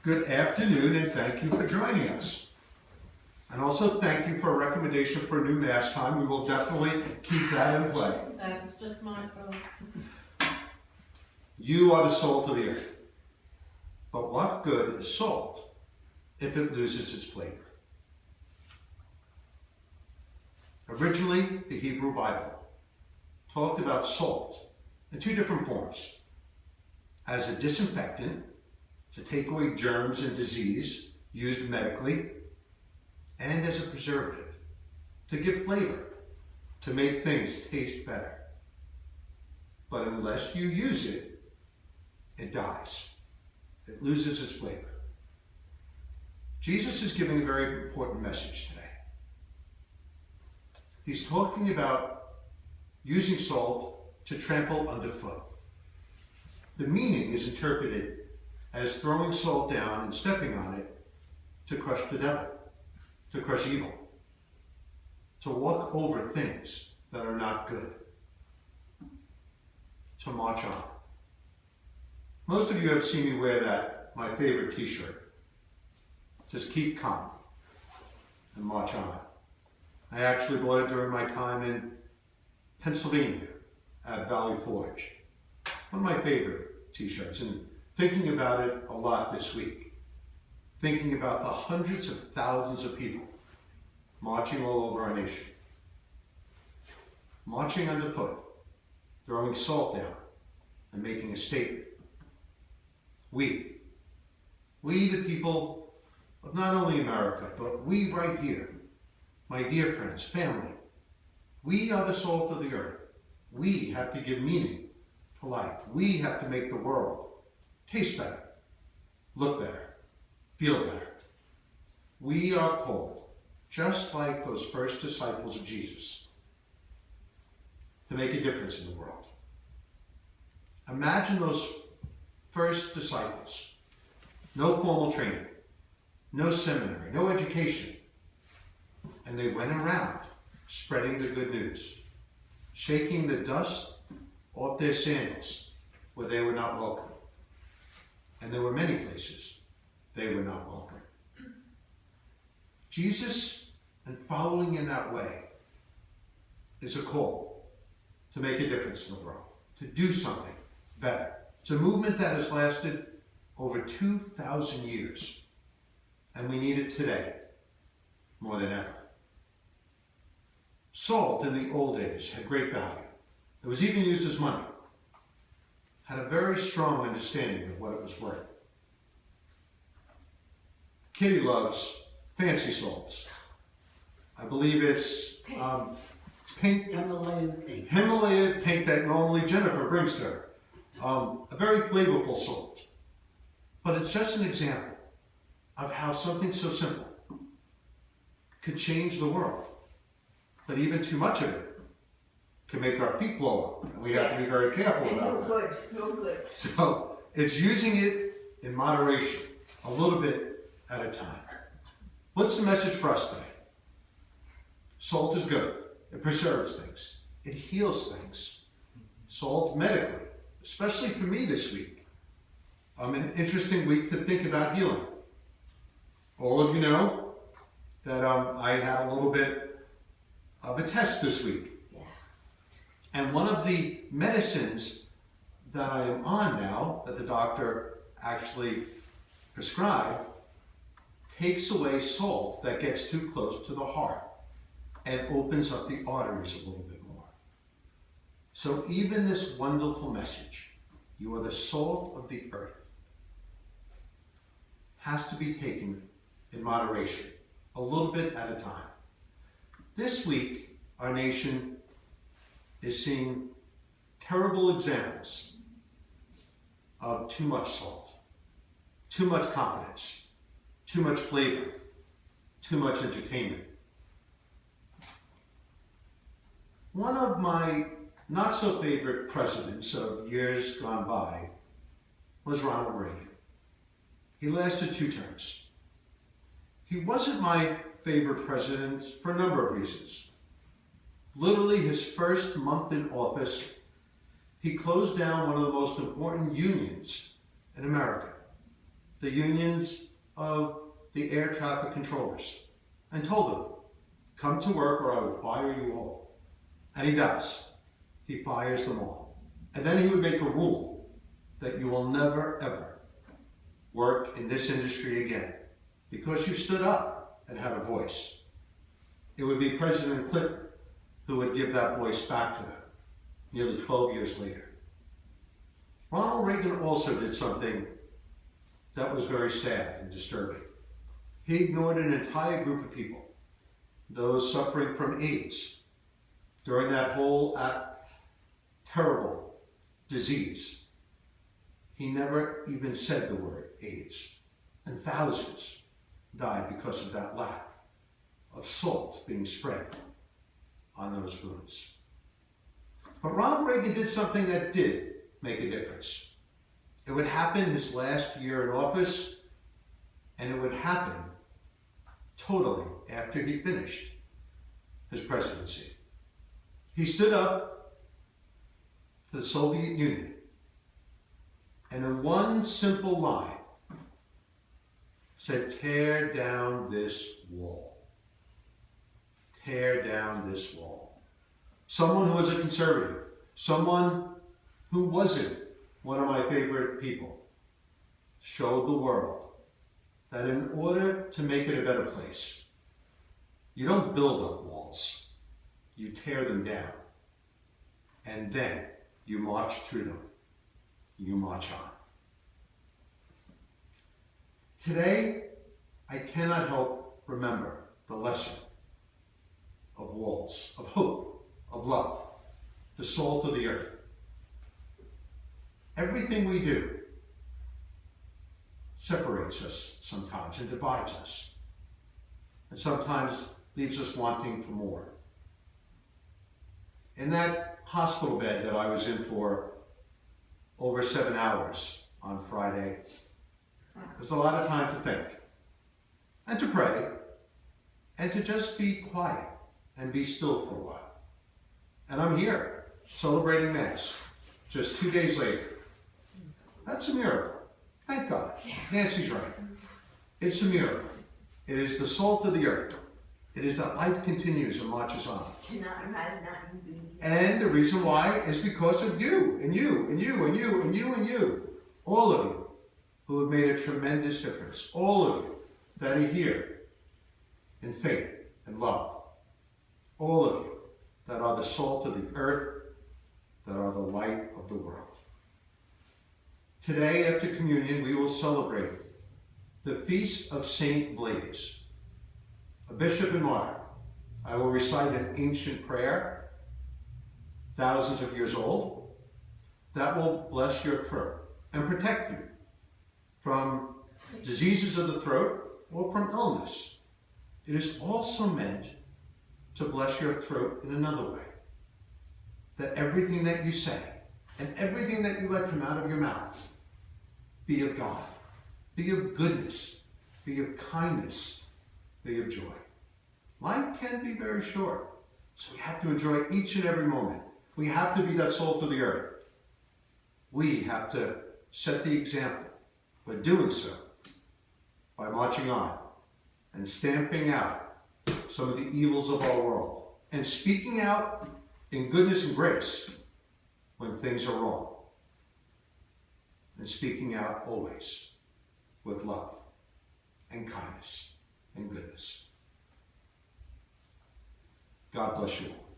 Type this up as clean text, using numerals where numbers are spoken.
Good afternoon, and thank you for joining us. And also thank you for a recommendation for a new Mass time. We will definitely keep that in play. That's just my vote. You are the salt of the earth. But what good is salt if it loses its flavor? Originally, the Hebrew Bible talked about salt in two different forms: as a disinfectant to take away germs and disease used medically, and as a preservative to give flavor, to make things taste better. But unless you use it, it dies. It loses its flavor. Jesus is giving a very important message today. He's talking about using salt to trample underfoot. The meaning is interpreted as throwing salt down and stepping on it to crush the devil, to crush evil, to walk over things that are not good, to march on. Most of you have seen me wear my favorite t-shirt. It says, "Keep calm and march on." I actually bought it during my time in Pennsylvania at Valley Forge. One of my favorite t-shirts, and thinking about it a lot this week. Thinking about the hundreds of thousands of people marching all over our nation. Marching underfoot, throwing salt down, and making a statement. We the people of not only America, but we right here, my dear friends, family, we are the salt of the earth. We have to give meaning to life. We have to make the world taste better, look better, feel better. We are called, just like those first disciples of Jesus, to make a difference in the world. Imagine those first disciples. No formal training, no seminary, no education. And they went around spreading the good news, shaking the dust off their sandals where they were not welcome. And there were many places they were not welcome. Jesus, and following in that way, is a call to make a difference in the world, to do something better. It's a movement that has lasted over 2,000 years, and we need it today more than ever. Salt in the old days had great value. It was even used as money. Had a very strong understanding of what it was worth. Kitty loves fancy salts. I believe it's pink. Himalayan pink that normally Jennifer brings to her. A very flavorful salt. But it's just an example of how something so simple could change the world. But even too much of it can make our feet blow up. And we have to be very careful about that. No good. So it's using it in moderation, a little bit at a time. What's the message for us today? Salt is good. It preserves things. It heals things. Salt medically, especially for me this week. An interesting week to think about healing. All of you know that I had a little bit of a test this week. Yeah. And one of the medicines that I am on now, that the doctor actually prescribed, takes away salt that gets too close to the heart and opens up the arteries a little bit more. So even this wonderful message, you are the salt of the earth, has to be taken in moderation, a little bit at a time. This week, our nation is seeing terrible examples of too much salt, too much confidence, too much flavor, too much entertainment. One of my not so favorite presidents of years gone by was Ronald Reagan. He lasted 2 terms. He wasn't my favorite president for a number of reasons. Literally his first month in office, he closed down one of the most important unions in America. the unions of the air traffic controllers and told them, come to work or I will fire you all. And he does. He fires them all. And then he would make a rule that you will never, ever work in this industry again because you stood up and had a voice. It would be President Clinton who would give that voice back to them nearly 12 years later. Ronald Reagan also did something that was very sad and disturbing. He ignored an entire group of people, those suffering from AIDS, during that whole terrible disease. He never even said the word AIDS, and thousands died because of that lack of salt being spread on those wounds. But Ronald Reagan did something that did make a difference. It would happen his last year in office, and it would happen totally after he finished his presidency. He stood up to the Soviet Union, and in one simple line said, tear down this wall. Tear down this wall. Someone who was a conservative, someone who wasn't one of my favorite people, showed the world that in order to make it a better place, you don't build up walls, you tear them down, and then you march through them. You march on. Today, I cannot help remember the lesson of walls, of hope, of love, the salt of the earth. Everything we do separates us sometimes and divides us, and sometimes leaves us wanting for more. In that hospital bed that I was in for over 7 hours on Friday, there's a lot of time to think, and to pray, and to just be quiet and be still for a while. And I'm here, celebrating Mass, just 2 days later. That's a miracle. Thank God. Nancy's right. It's a miracle. It is the salt of the earth. It is that life continues and marches on. And the reason why is because of you, and you, and you, and you, and you, and you. All of you who have made a tremendous difference. All of you that are here in faith and love. All of you that are the salt of the earth, that are the light of the world. Today, after communion, we will celebrate the Feast of Saint Blaise, a bishop and martyr. I will recite an ancient prayer, thousands of years old, that will bless your throat and protect you from diseases of the throat or from illness. It is also meant to bless your throat in another way, that everything that you say and everything that you let come out of your mouth be of God, be of goodness, be of kindness, be of joy. Life can be very short, so we have to enjoy each and every moment. We have to be that salt of the earth. We have to set the example by doing so, by marching on and stamping out some of the evils of our world and speaking out in goodness and grace when things are wrong, and speaking out always with love and kindness and goodness. God bless you all.